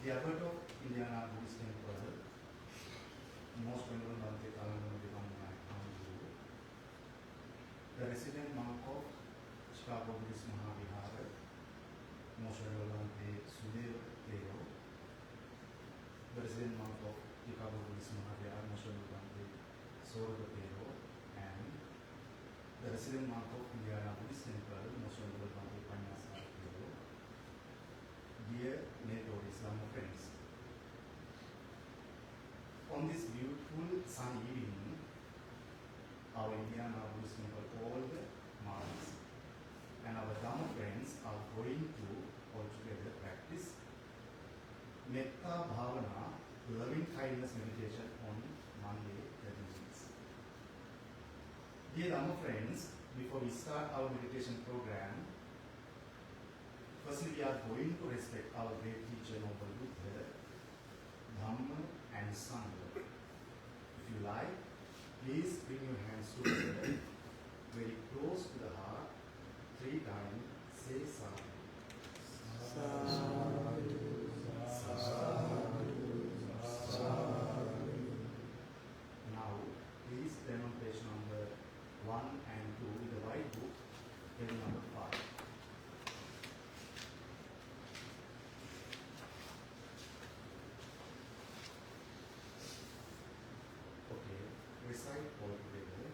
The abbot of Giano Buddhist Temple, most venerable Bhante, the resident monk of Chicago Buddhist Mahavihara, most venerable Bhante Sudeva Deo, the resident monk of Chicago Buddhist Mahavihara, most venerable Bhante Sorga Deo, and the resident monk of Giano Buddhist Temple, most venerable Bhante Panyasa Deo. Dear native Islam friends, on this beautiful sunny evening, our Giano Buddhist Temple, all the monks and our Dhamma friends are going to altogether practice Metta Bhavana, loving kindness meditation on Monday, 13 Dear Dhamma friends, before we start our meditation program, firstly, we are going to respect our great teacher, Noble Buddha, Dhamma and Sangha. If you like, please bring your hands together, very close to the heart, 3 times, say Sadhu. Sadhu, Sadhu, Sadhu. Now, please turn on page number 1 and 2 in the white book, page number 5. Recite all together.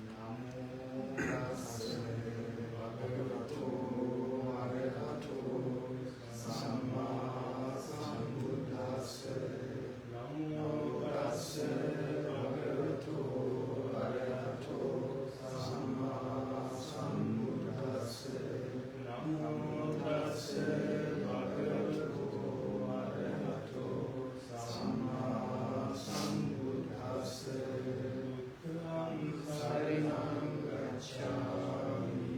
Namo tassa bhagavato arahato samma sambuddhassa. Namo tassa bhagavato arahato samma sambuddhassa. Namo tassa bhagavato arahato samma sambuddhassa. Saranam gacchami,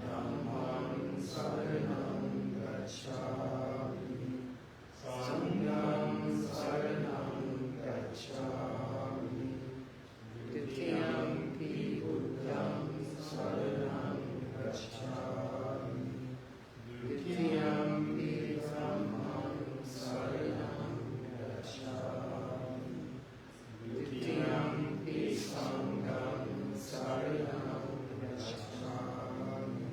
Dhammam saranam gacchami, Sangham saranam gacchami, Ditiyampi Buddham saranam gacchami, Ditiyampi Dhammam saranam gacchami, Ditiyampi Sangham saranam gacchami,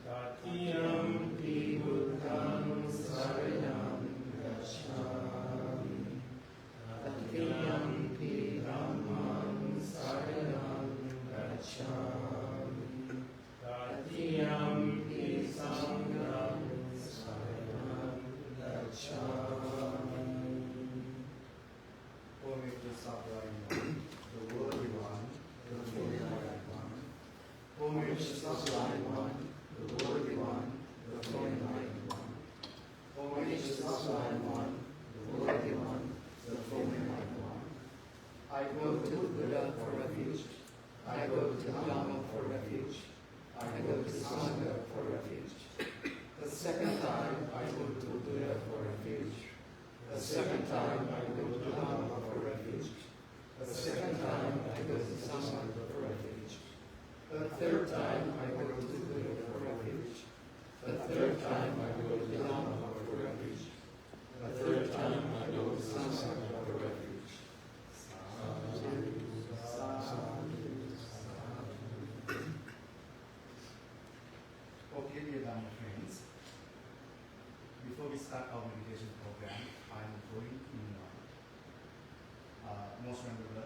Tatiyampi Buddham saranam gacchami, Tatiyampi Dhammam saranam gacchami, Tatiyampi Sangham saranam gacchami. O Mr. Sublime, the worthy one, the fortunate one. O Mr. Sublime one, the worthy one, the fortunate one. O Mr. Sublime one, the worthy one, the fortunate one. I go to Buddha for refuge. I go to Dhamma for refuge. I go to Sangha for refuge. The second time I go to Buddha for refuge. The second time I go to Dhamma for refuge. The second time I go to Sangha for refuge. The third time I go to Buddha for refuge. The third time I go to Dhamma for refuge. The third time I go to Sangha for refuge. Sadhu, sadhu, sadhu. Okay, dear Dhamma friends, before we start our meditation program, I am going to invite most venerable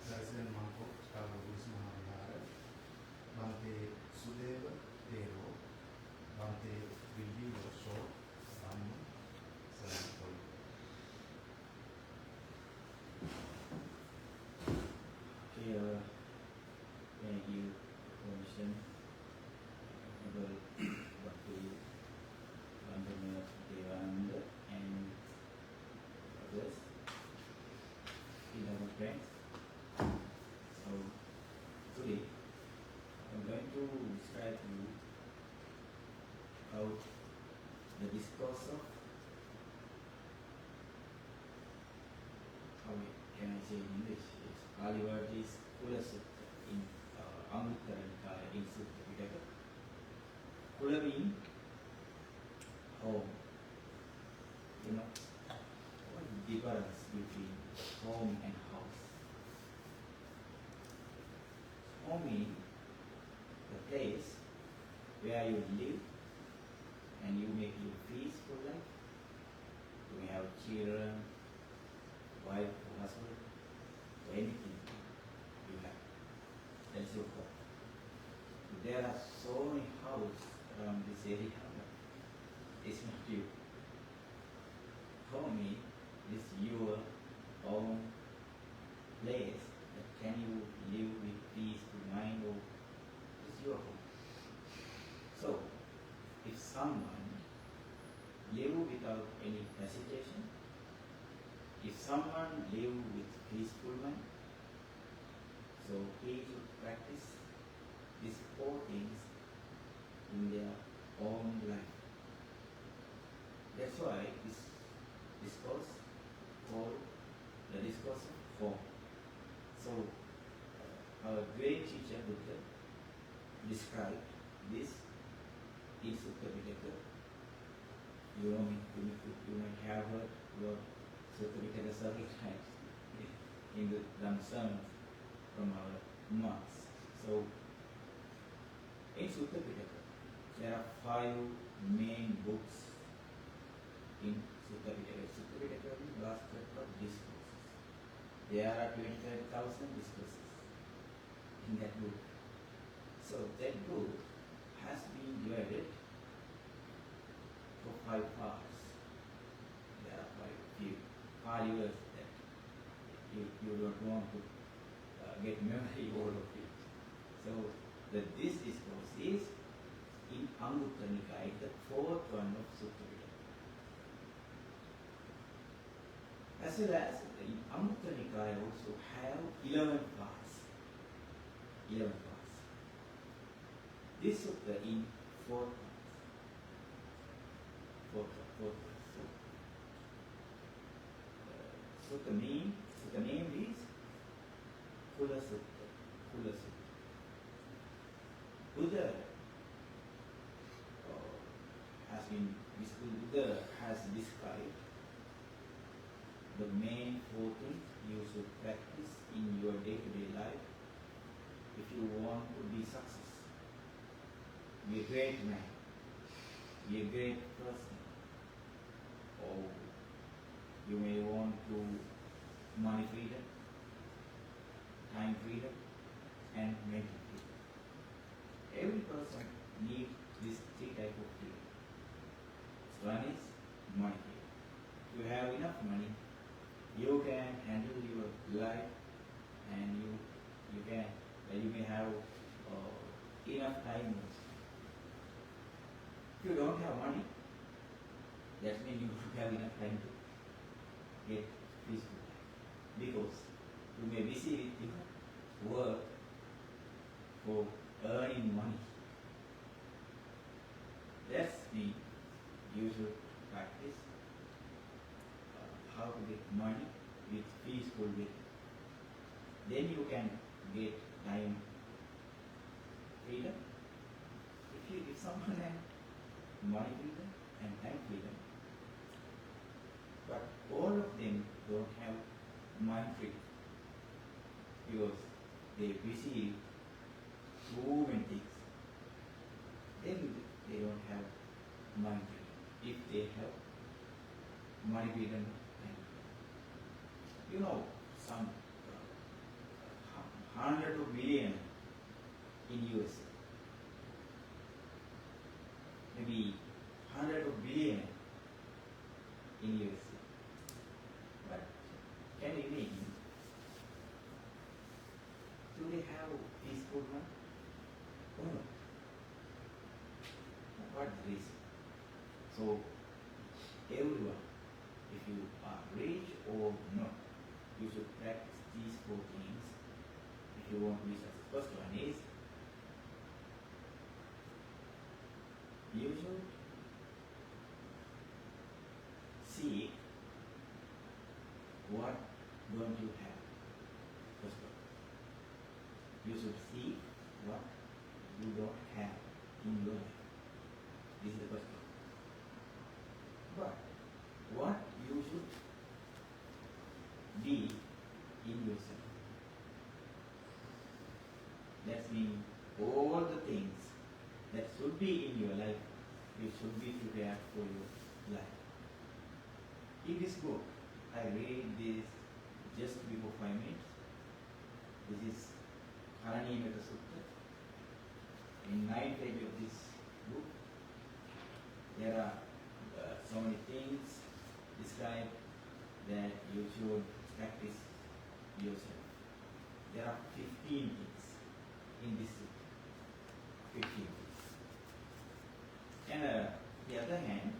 resident monk of Chicago Buddhist Mahavihara, Bhante Sudeva Deo, Bhante will give a short Dhamma sermon for you. Okay, thank you for permission. Bhante Devananda and others. Dear friends, so today I'm going to describe to you how the discourse of, how can I say in English, it's Pali word is Kula Sutta in Anguttara Nikaya in Sutta Pitaka. Kula means home. You know, what is the difference between home and house? Home means the place where you live and you make your peaceful life. You may have children, wife, husband, or anything you have. That's your home. There are so many houses around this area, but it's not you. Home is your own place that can you live with peaceful mind, or it's your home. So, if someone live without any hesitation, if someone live with peaceful mind, so he should practice these four things in their own life. That's why this discourse called the discourse of home. So, our great teacher Butler described this in Sutta Pitaka. You know, you might have heard about Sutta Pitaka several times in the Dhamma sermons from our monks. So, in Sutta Pitaka, there are 5 main books in Sutta Pitaka. Sutta Pitaka is basket of discourses. There are 25,000 discourses in that book. So that book has been divided for 5 parts. There are 5 Pali words that you don't want to get memory all of it. So this discourse is in Anguttara Nikaya, the 4th one of Sutta Pitaka. As well as in Anguttara Nikaya also have 11 parts. 11 parts. This sutta in 4 parts. 4 parts. So the name is Kula Sutta. Kula Sutta. Buddha has described the main 4 things you should practice in your day-to-day life if you want to be success. Be a great man, be a great person, or you may want to money freedom, time freedom, and mental freedom. Every person needs these 3 types of freedom. One is money freedom. If you have enough money, you can handle your life, and you may have enough time. If you don't have money, that means you don't have enough time to get peaceful life, because you may be busy with work for earning money. That's the usual practice. How to get money with peaceful way. Then you can get time freedom. If someone has money freedom and time freedom, but all of them don't have mind freedom because they busy too many things, then they don't have mind freedom. If they have money freedom, you know, some 100 of billion in USA, maybe 100 of billion in USA. But can you imagine? Do they have peaceful one? Oh no. What is the reason? So everyone, if you are rich or not, you should practice these 4 things if you want to be successful. First one is you should seek what don't you have. First one. You should seek what you don't have in your life. This is the first one. That means all the things that should be in your life, you should be prepared for your life. In this book, I read this just before 5 minutes. This is Lankarama Sutta. In 9 pages of this book, there are so many things described that you should practice yourself. There are 15 things in this sutta. 15 things. And the other hand,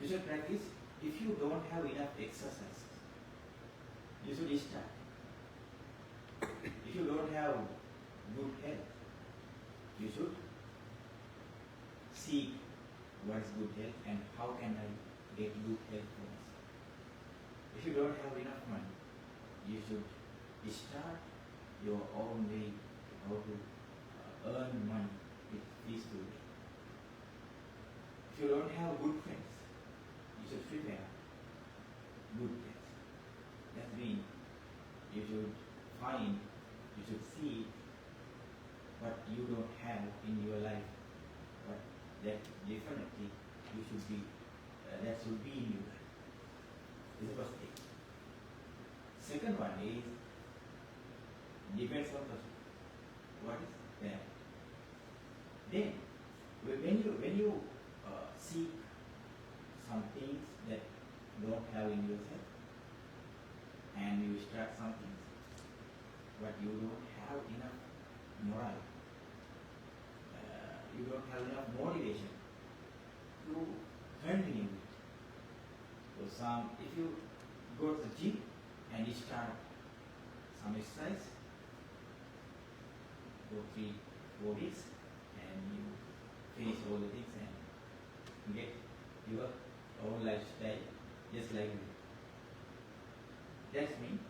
you should practice. If you don't have enough exercise, you should start. If you don't have good health, you should seek what is good health and how can I get good health for myself. If you don't have enough money, you should start your own way how to earn money with peaceful way. If you don't have good friends, you should prepare good friends. That means you should find, you should see what you don't have in your life, but that definitely you should be, that should be in your life. This is the first thing. Second one is, depends on the what is there. Then, when you seek some things that don't have in yourself, and you start some things, but you don't have enough morale, you don't have enough motivation to continue it. So if you go to the gym and you start some exercise for 3-4 weeks, and you finish all the things and get your own lifestyle just like that. That means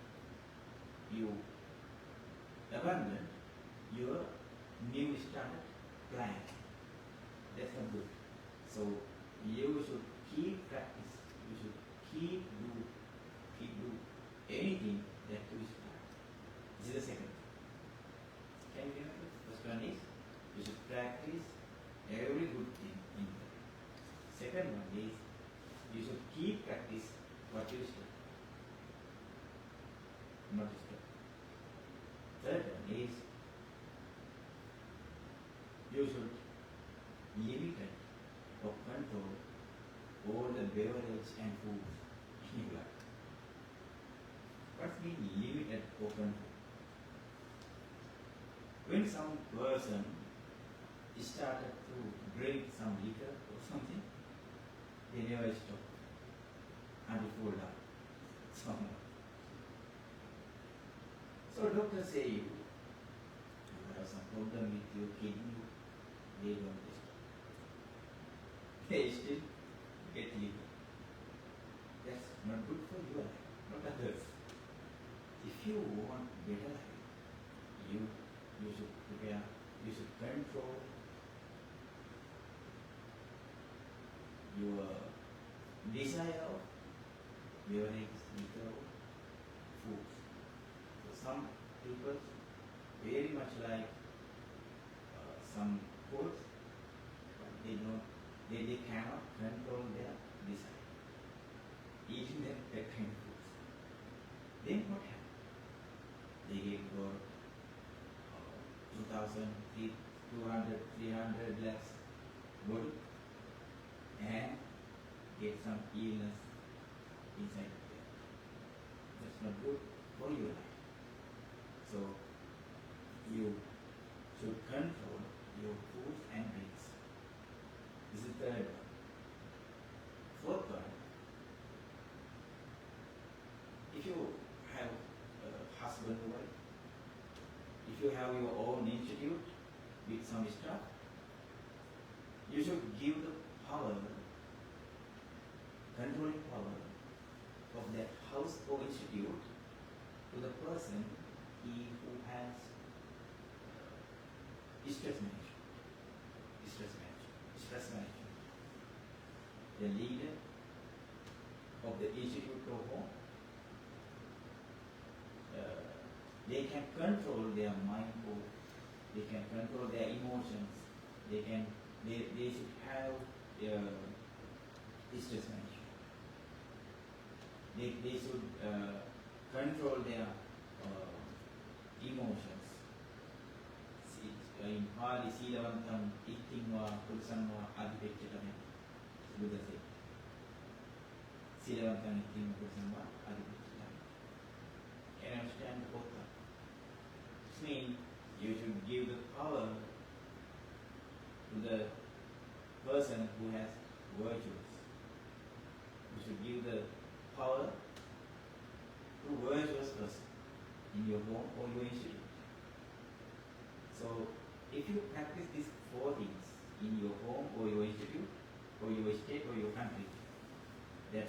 you abandon your new started plan. That's not good. So you should keep practice. You should keep do anything that you start. This is the second. Can you remember? First one is you should practice every good thing in life. Second one is you should keep practice what you start. Not stop. Third one is you should limit or control all the beverage and food in your life. What means limited or control? When some person started to drink some liquor or something, they never stop until fall down. So doctors say you have some problem with your kidney, they don't stop. They still get liver. That's not good for your life, not others. If you want better life, you should prepare, you should control your desire of beverage, liquor, food. So some people very much like some foods, but they cannot control their desire. Eating that kind of foods. Then what happens? They get got 2,000, 200, 300 lakhs body and get some illness inside there. That's not good for your life. So you should control your food and drinks. This is the third one. Fourth one, if you have a husband or wife, if you have your own institute with some staff, you should give the power, controlling power of that house or institute to the person who has stress management. The leader of the institute or home they can control their mind, or they can control their emotions. They should have distress management. They should control their emotions. In Pali, Silavantam, Ittingwa, Pulsanwa, Adipekchitame, Buddha said. Silavantam, Ittingwa, Pulsanwa, Adipekchitame. Can you understand the Bhutta? This means you should give the power to the person who has virtues. You should give the power to virtuous person in your home or your institute. So, if you practice these four things in your home or your institute or your state or your country, that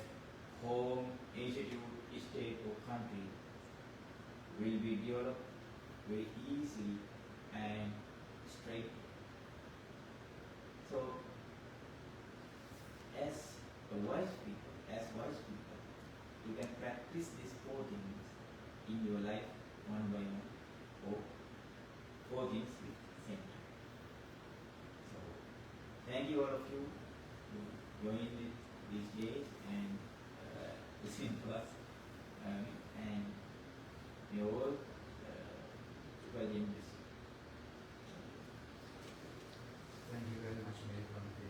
home, institute, state or country will be developed very easily and straight. So, as wise people, you can practice these four things in your life one by one, or four things at the same time. So, thank you all of you who joined these days and listening to us, and may all Bhante. Thank you very much, Bhante.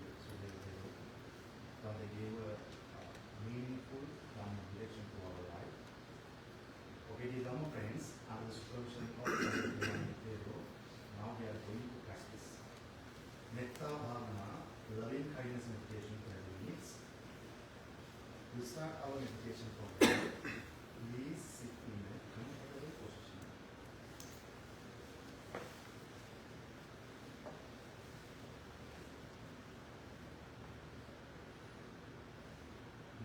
Bhante gave a meaningful direction to our life. Okay, dear Dhamma friends, under the supervision of Devananda, now we are going to practice Metta Bhavana, loving kindness meditation for 30 minutes. We start our meditation program. Please sit in a comfortable position.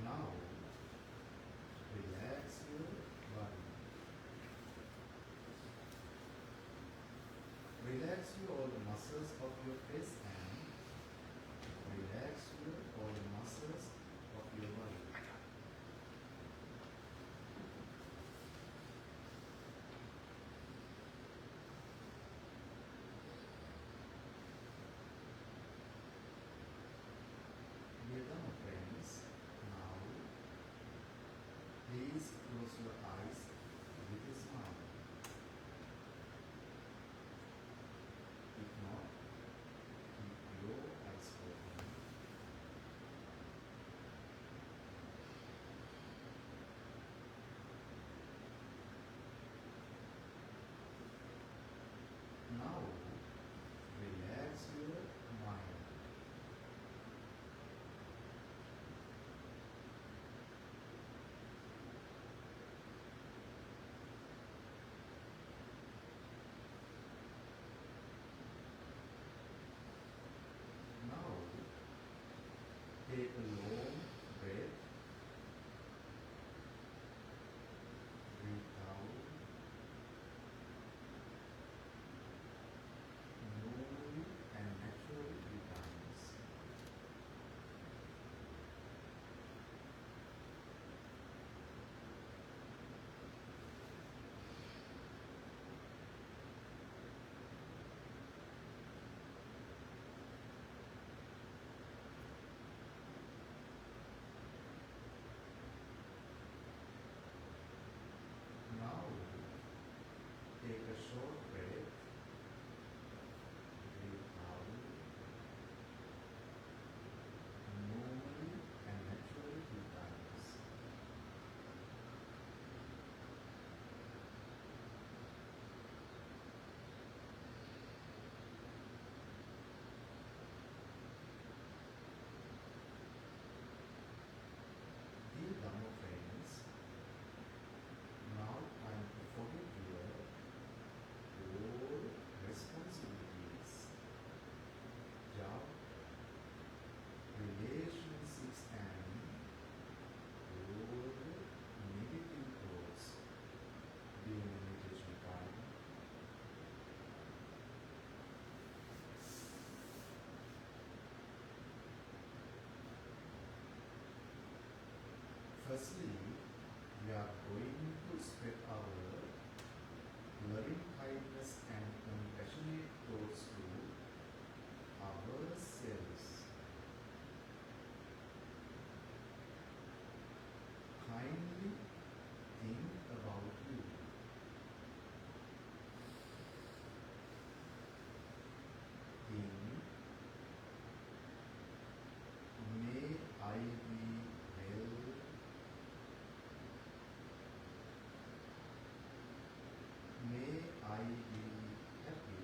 Now, relax your body. Relax all the muscles of your face and relax all the muscles of your body. Dear Dhamma friends, now please close your eyes with a smile. If not, keep your eyes open. Now, relax your mind. Now, take a long breath. Breathe out. Normally and naturally breathe out. Now, take a short breath. Breathe out. Normally and naturally breathe out. Dear Dhamma friends, now time to forget your all responsibilities, job, relationships, and all negative thoughts during the meditation time. Firstly, we are going to spread our loving kindness and compassionate thoughts to ourselves. Kindly think about you. Think, may I be well. May I be happy.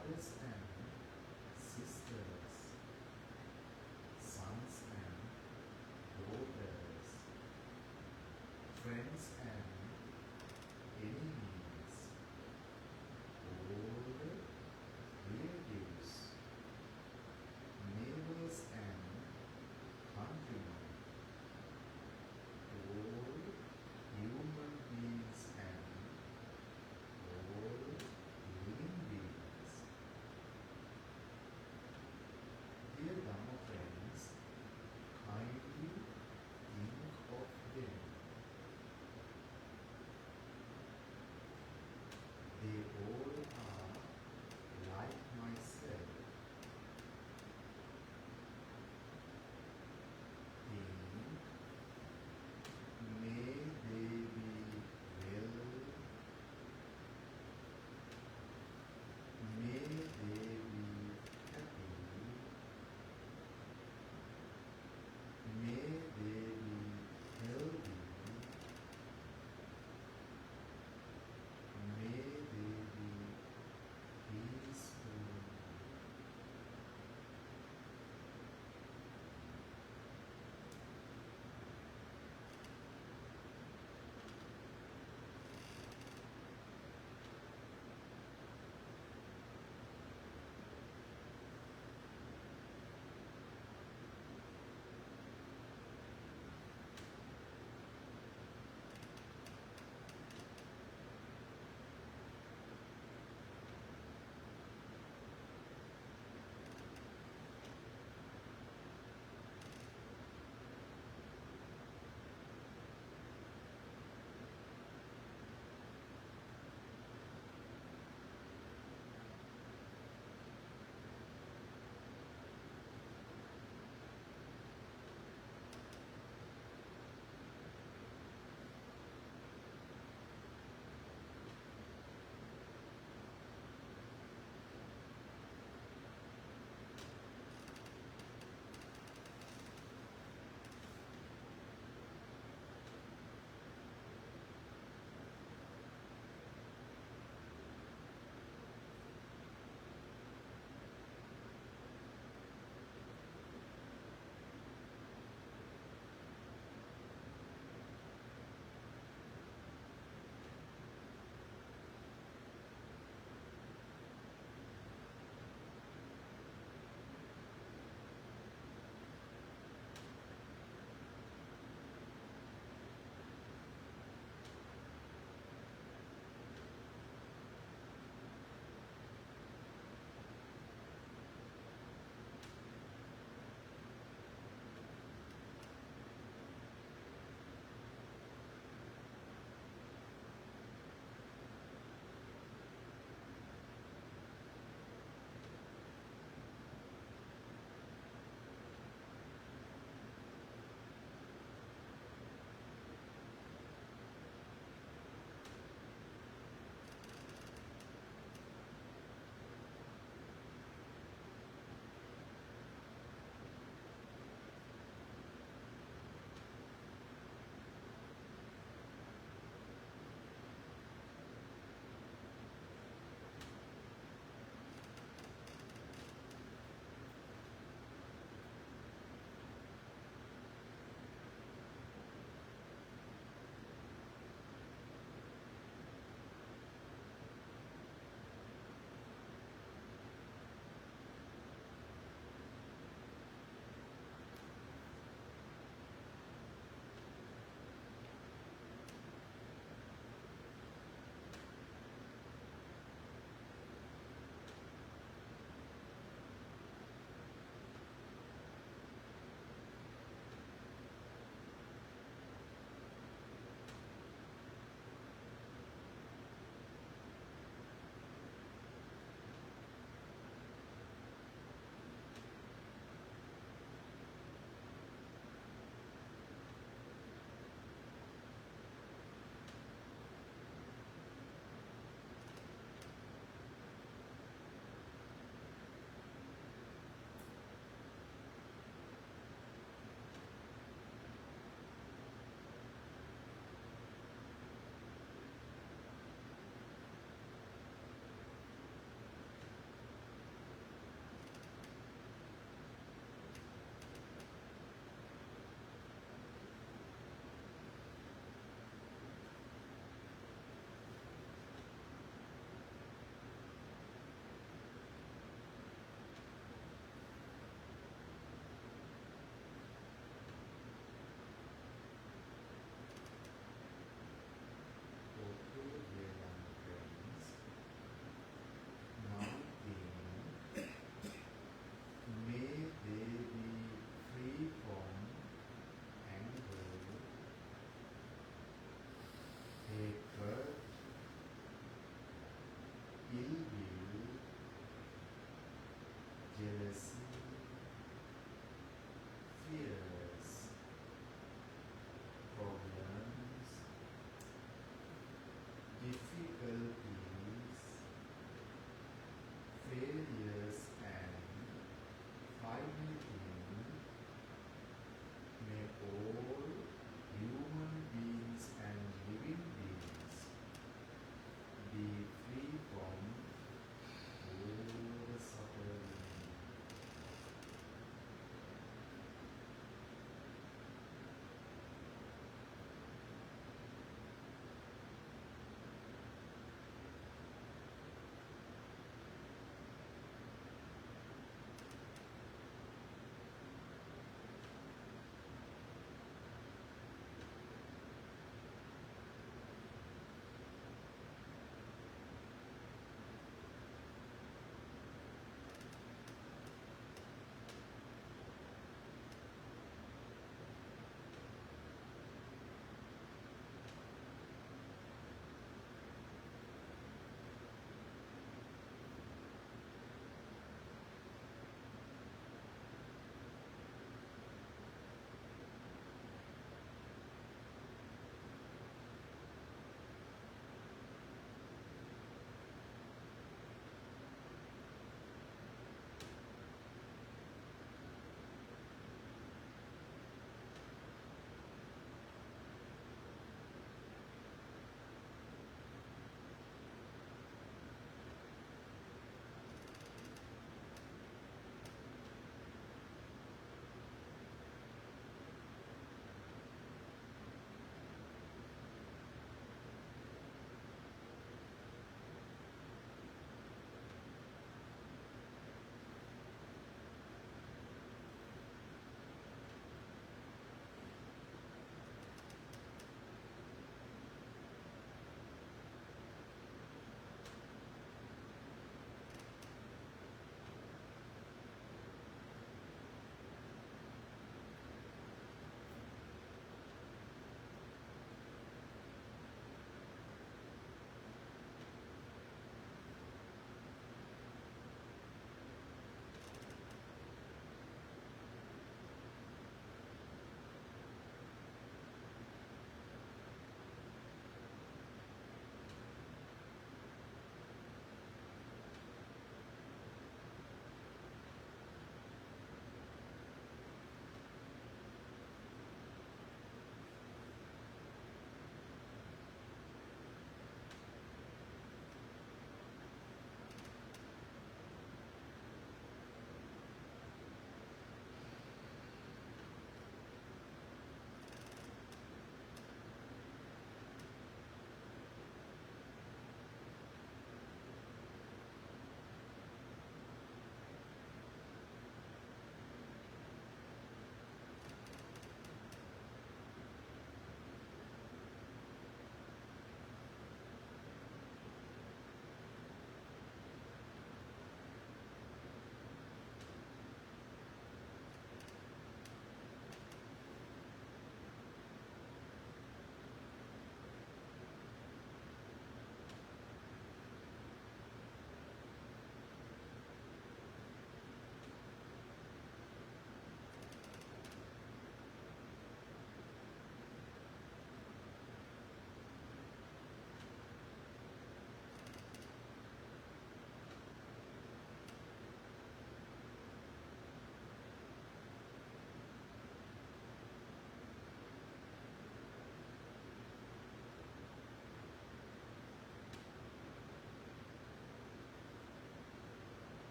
brothers and sisters, sons and daughters, friends and enemies, old relatives, neighbors and countrymen, all human beings and all living beings,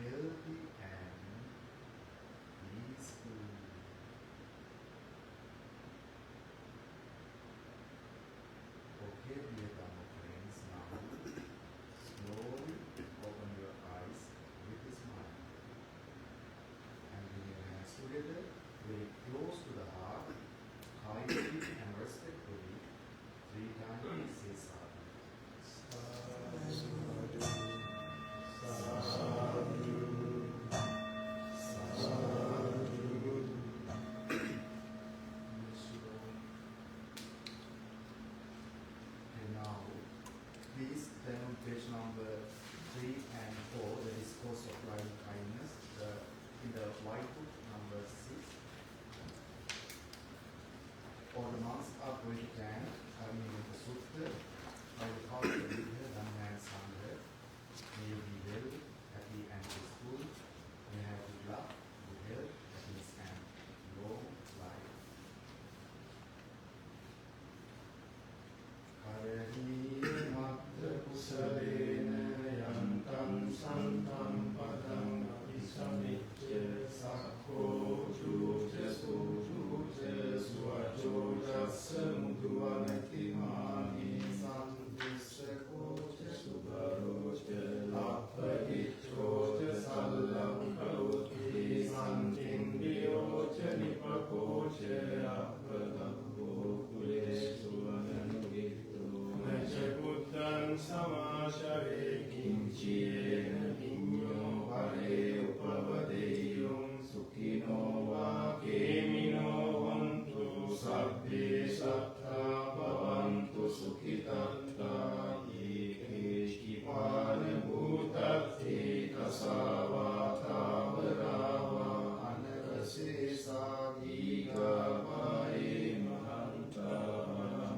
healthy and peaceful. Okay, dear Dhamma friends, now slowly open your eyes with a smile. And bring your hands together, very close to the heart, kindly and respectfully, 3 times say sadhu. Sadhu, sadhu, sadhu. And now, please turn on page number 3 and 4, the discourse of loving kindness, in the white book number 6. All the monks are going to chant Samiddhi Sutta by the power of the Buddha, Dhamma and Sangha. May you be well, happy and peaceful. May you have good luck, good health, happiness and long life. Karaniya matta kusalena yantam santam padam apisamicca sakho juja sujuja suvajoja samudhuvanati mani santissa koja subharoja lappahichoja sallam kauti santin diyoja nipakoja appadabho kulesu ananugitto naca buddham samashare kinciyena vinyo pare upavadeyum sukhino va kemino vantu sabbe sattha bhavantu sukhitatta yekeshkipana bhutatti tasavata varava anarasesa digavaye mahanta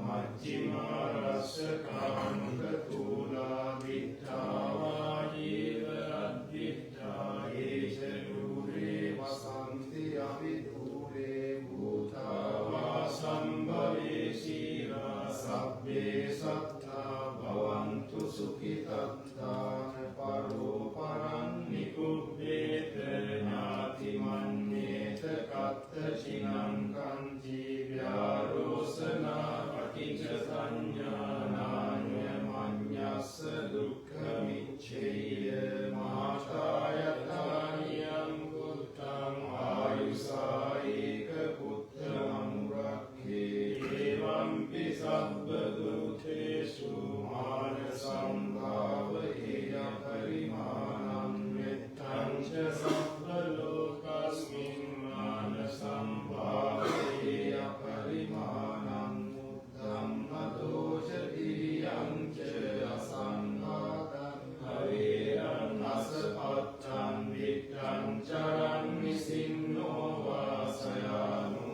majjima rasa kamakatula vittava jivaradvitta yesha dure vasanti avidure bhutava sambhave shira sabbe sattha bhavantu sukhitattana paro parannikubbeta ñāti mannyeta katta chinam kanti vyārosana paticca saññānānya mannyassa dukkha micceya mātāyatāniyam kuttam āyusā eka kuttamam rakke evampi sabba bhutesu mānasam bhavayeya parimanam mettanca sabba lokasmin mānasam bhavayeya parimanam muddam adoja diriyanca asanghātam haveram asapattam vittam charan visinno vasayano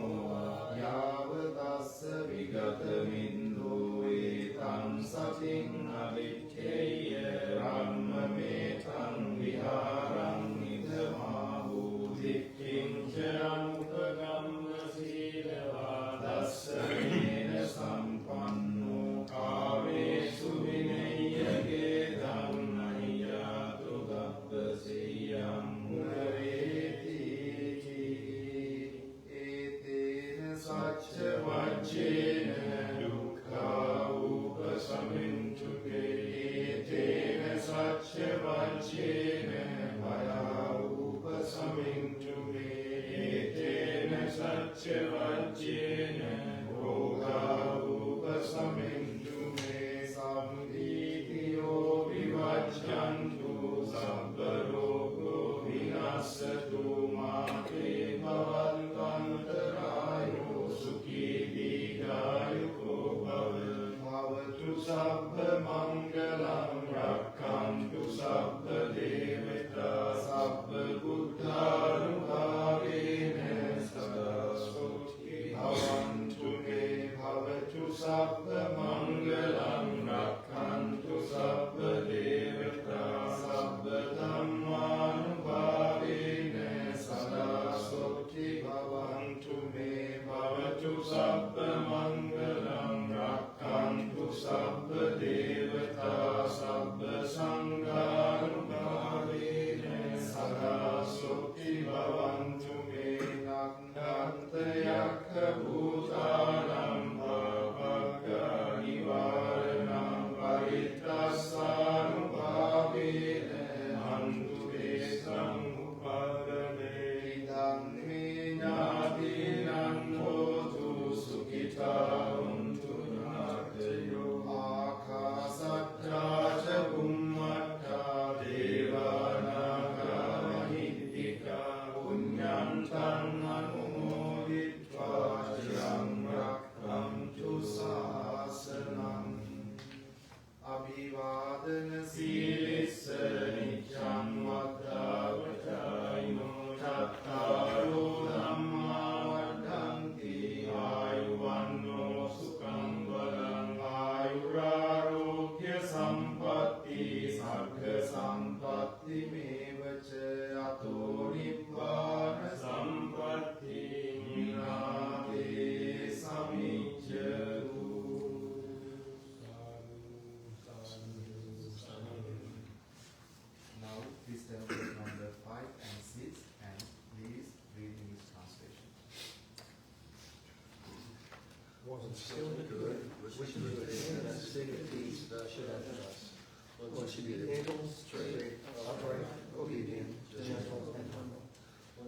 yāvatassa vigatamindo etam satim avikkheya rammametam viharam idamāhu dikkhim charanupagama sīlavādassa nena sampanno kāvesu vinayage dhammaiyato gabbasiyam murareti etena sacca vajjena dukkha upasamintuke etena sacca vajjena vaya upasamintuke etena sacca vajjena roga upasamintuke samditiyo vivajjantu sabba rogo vinasatu māte bhavantantarayo sukhi dīghāyuko bhavatu sabba mangalam rakkantu sabba devata sabba buddhānuභāvēna sada soti skilled in good, which would attain that state of peace thou should have us. One should be able, straight, upright, obedient, gentle, and humble.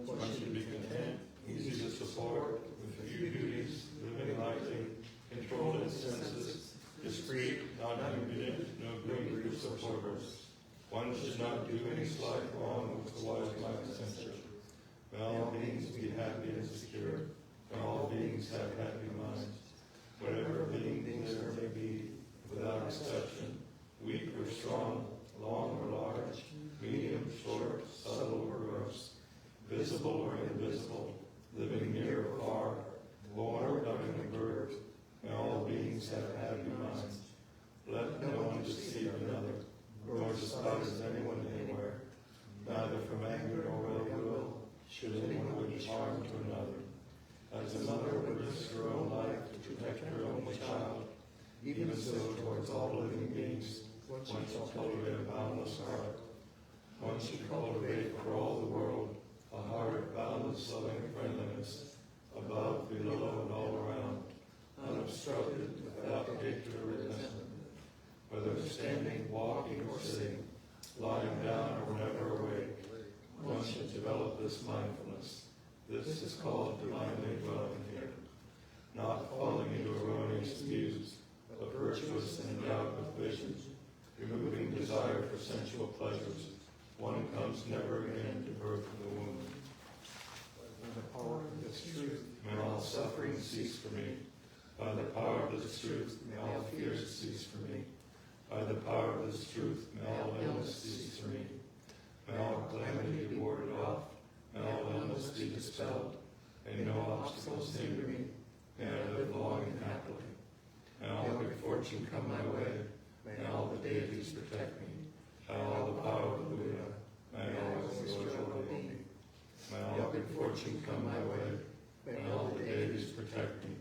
One should be content, easy to support, with few duties, living lightly, controlled in senses, discreet, not impudent, no greedy for supporters. One should not do any slight wrong which the wise might censure. May all beings be happy and secure. May all beings have happy minds. Whatever being there may be, without exception, weak or strong, long or large, medium, short, subtle or gross, visible or invisible, living near or far, born or coming of birth, may all beings have happy minds. Let no one deceive another, nor despise anyone anywhere, neither from anger nor ill will should anyone wish harm to another. As a mother would risk her own life to protect her only child, even so towards all living beings, one should cultivate a boundless heart. One should cultivate for all the world a heart of boundless loving friendliness, above, below, and all around, unobstructed, without hatred or resentment. Whether standing, walking, or sitting, lying down, or whenever awake, one should develop this mindfulness. This is called divinely dwelling here. Not falling into erroneous views, but virtuous and endowed with vision, removing desire for sensual pleasures. One comes never again to birth in the womb. By the power of this truth, may all suffering cease for me. By the power of this truth, may all fears cease for me. By the power of this truth, may all illness cease for me. May all calamity be warded off. May all illness be dispelled. May no obstacles hinder me. May I live long and happily. May all good fortune come my way. May all the deities protect me. May all the power of the Buddha. May I always enjoy well-being. May all good fortune come my way. May all the deities protect me.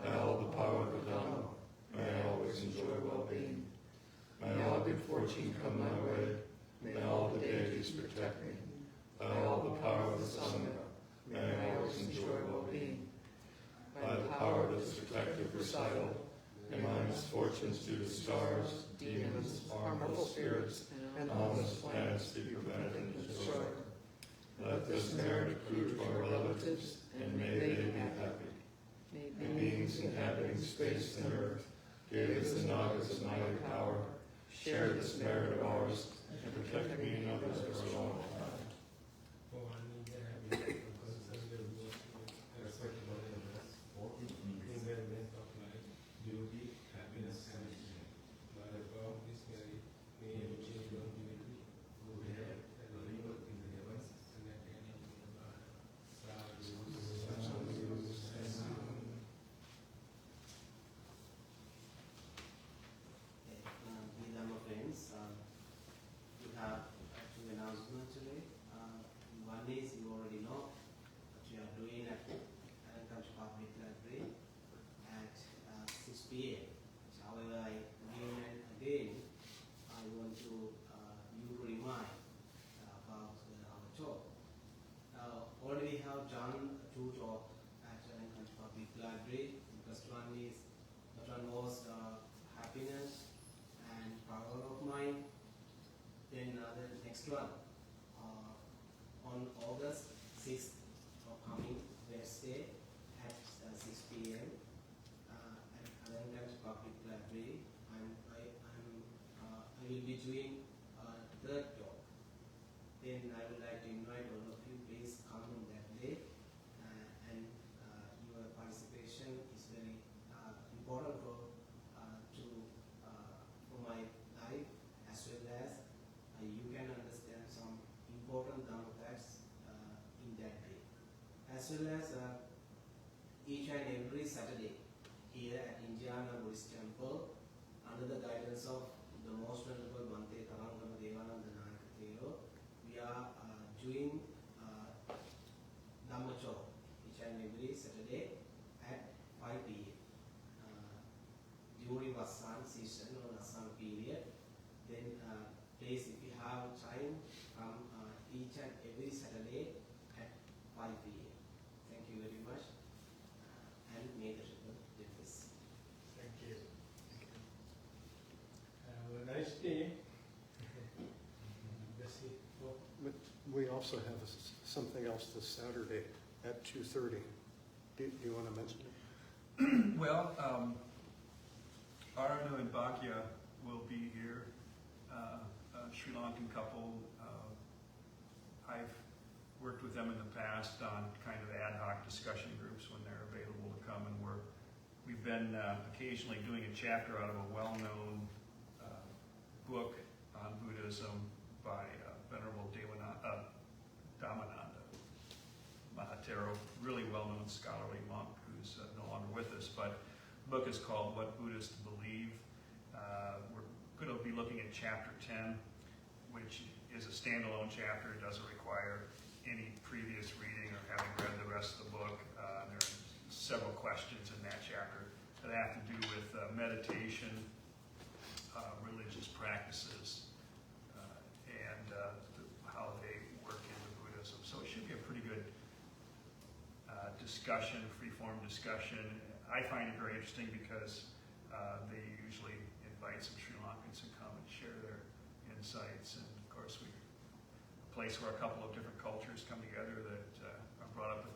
May all the power of the Dhamma. May I always enjoy well-being. May all good fortune come my way. May all the deities protect me. By all the power of the Sangha, may I always enjoy well-being. By the power of this protective recital, may my misfortunes due to stars, demons, harmful spirits, and ominous planets be prevented and destroyed. Let this merit accrue to our relatives, and may they be happy. May beings inhabiting space and earth, Devas and Nagas of mighty power, share this merit of ours, and protect me and others for a long time. On August 6th, coming Wednesday at 6 p.m. At Lankarama Public Library, I will be doing third talk. Then I would like to invite all of you, please come on that day, and your participation is very important for my life, as well as you can understand some important Dhamma facts in that day. As well as each and every Saturday here at Giano Buddhist Temple, under the guidance of the Most Venerable Bhante Devananda, we are doing Dhamma talk each and every Saturday at 5 p.m. During Vasan season or Vasan period. Then please, if you have time, come each and every Saturday at 5 p.m. Thank you very much, and may the Lord bless. also have something else this Saturday at 2:30. Do you want to mention it? Well, Arnu and Bhagya will be here, a Sri Lankan couple. I've worked with them in the past on kind of ad hoc discussion groups when they're available to come, and we've been occasionally doing a chapter out of a well-known book on Buddhism by Venerable Devananda Mahatero, really well-known scholarly monk who's no longer with us, but the book is called What Buddhists Believe. We're going to be looking at chapter 10, which is a standalone chapter. It doesn't require any previous reading or having read the rest of the book. There are several questions in that chapter that have to do with meditation, religious practices, and how they work into Buddhism. So it should be a pretty good discussion, free-form discussion. I find it very interesting because they usually invite some Sri Lankans to come and share their insights. And of course, a place where a couple of different cultures come together that are brought up with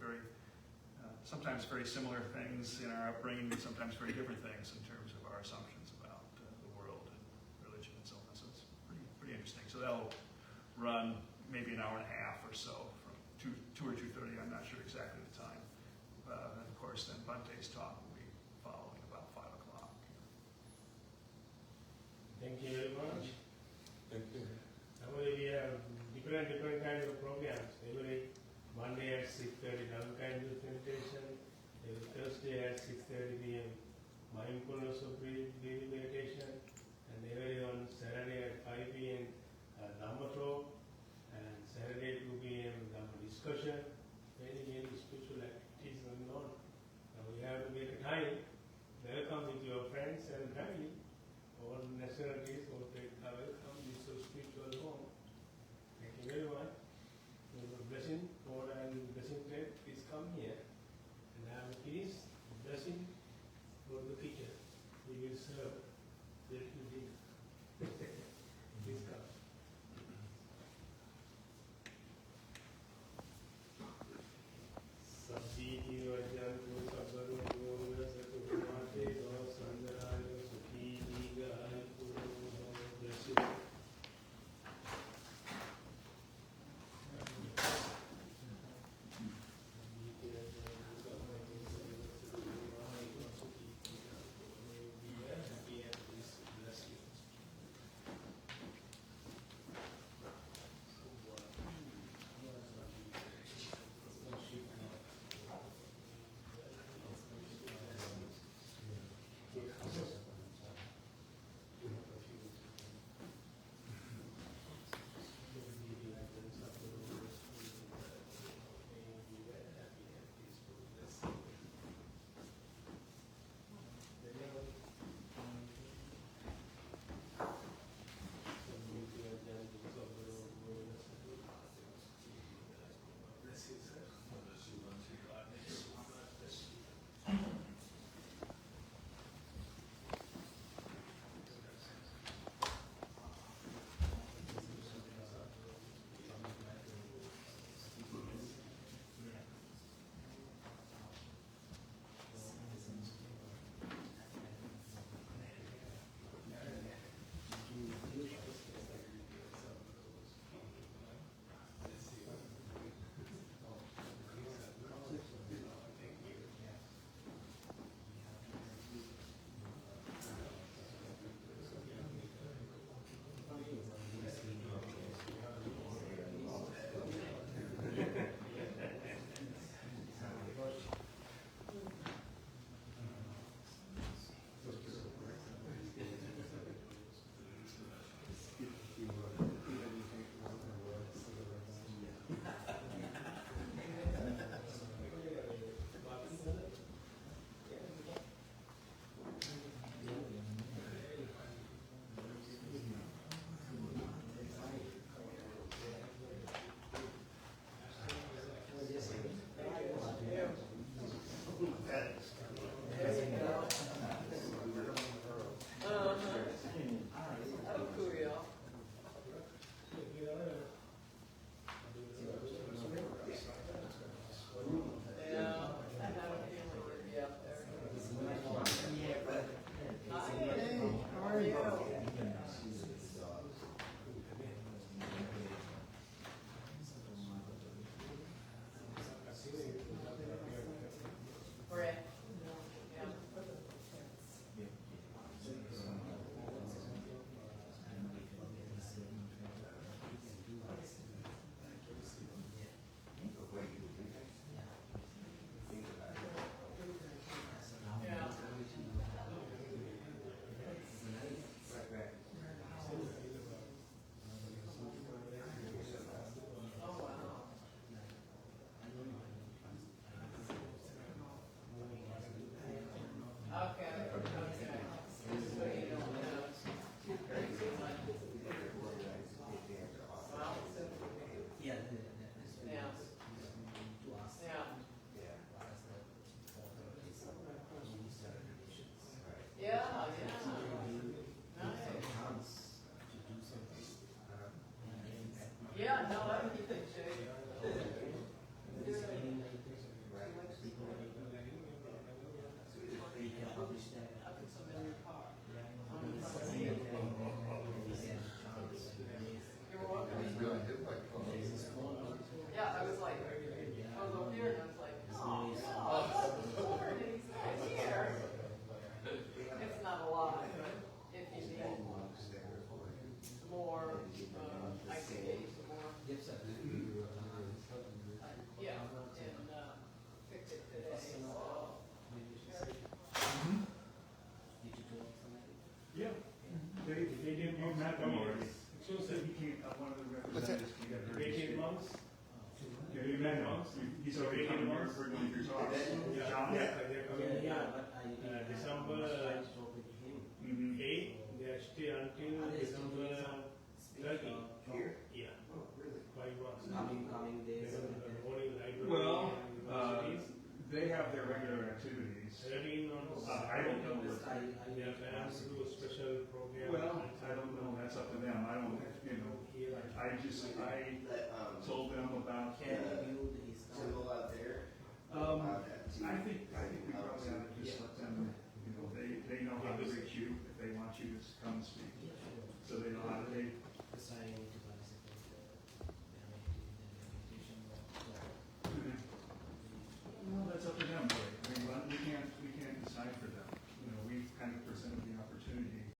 sometimes very similar things in our upbringing, but sometimes very different things in terms of our assumptions about the world and religion and so on. So it's pretty interesting. So that'll run maybe an hour and a half or so from 2 or 2:30. I'm not sure exactly the time. And of course, then Bhante's talk will be following about 5 o'clock. Thank you very much. Thank you. Normally we have different kinds of programs. Every Monday at 6:30, some kind of meditation. Every Thursday at 6:30 p.m. mindfulness of breathing meditation. And every on Saturday at 5 p.m. Dhamma talk. And Saturday 2 p.m. Dhamma discussion. Many spiritual activities going on. Now we have to make a time. Welcome with your friends and family. All nationalities, all faiths are welcome. This is a spiritual home. Thank you very much. Your blessing, God and blessing plate, please come here. And I have a peace, blessing for the teacher. We will serve. Let you be. Please come. you met him. He's already coming here for one of your talks. Yeah, John? they're coming here. but I December try to talk with him. 8. 8, they stay until December 30. Here? Yeah, Oh, really? 5 months. Coming days. Morning library Well, and universities. they have their regular activities. 13 on I don't know. They have plans to do a special program. Well, I don't know, that's up to them, I don't, I told them about, Can you build his Symbol out there. I think we probably ought to just let them, they know how to reach you, if they want you to come speak.